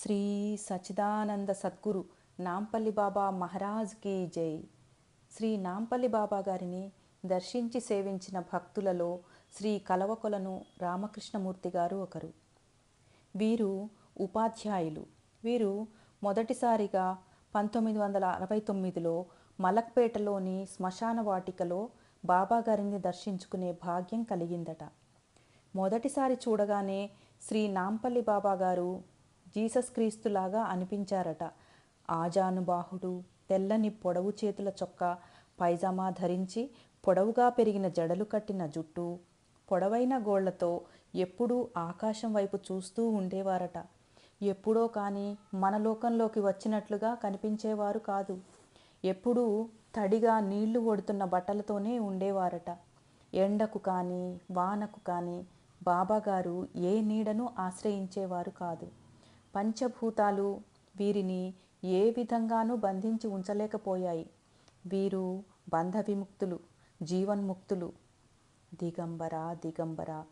శ్రీ సచ్చిదానంద సద్గురు నాంపల్లి బాబా Maharaj key జై. శ్రీ నాంపల్లి బాబా గారిని దర్శించి సేవించిన భక్తులలో శ్రీ కలవకొలను రామకృష్ణమూర్తి గారు ఒకరు. వీరు ఉపాధ్యాయులు. వీరు మొదటిసారిగా 1969లో మలక్పేటలోని శ్మశాన వాటికలో బాబాగారిని దర్శించుకునే భాగ్యం కలిగిందట. మొదటిసారి చూడగానే శ్రీ నాంపల్లి బాబా గారు జీసస్ క్రీస్తులాగా అనిపించారట. ఆజానుబాహుడు, తెల్లని పొడవు చేతుల చొక్కా పైజామా ధరించి, పొడవుగా పెరిగిన జడలు కట్టిన జుట్టు, పొడవైన గోళ్లతో ఎప్పుడూ ఆకాశం వైపు చూస్తూ ఉండేవారట. ఎప్పుడో కానీ మన లోకంలోకి వచ్చినట్లుగా కనిపించేవారు కాదు. ఎప్పుడూ తడిగా నీళ్లు ఒడుతున్న బట్టలతోనే ఉండేవారట. ఎండకు కానీ వానకు కానీ బాబాగారు ఏ నీడను ఆశ్రయించేవారు కాదు. పంచభూతాలు వీరిని ఏ విధంగానూ బంధించి ఉంచలేకపోయాయి. వీరు బంధ విముక్తులు, జీవన్ముక్తులు. దిగంబర దిగంబర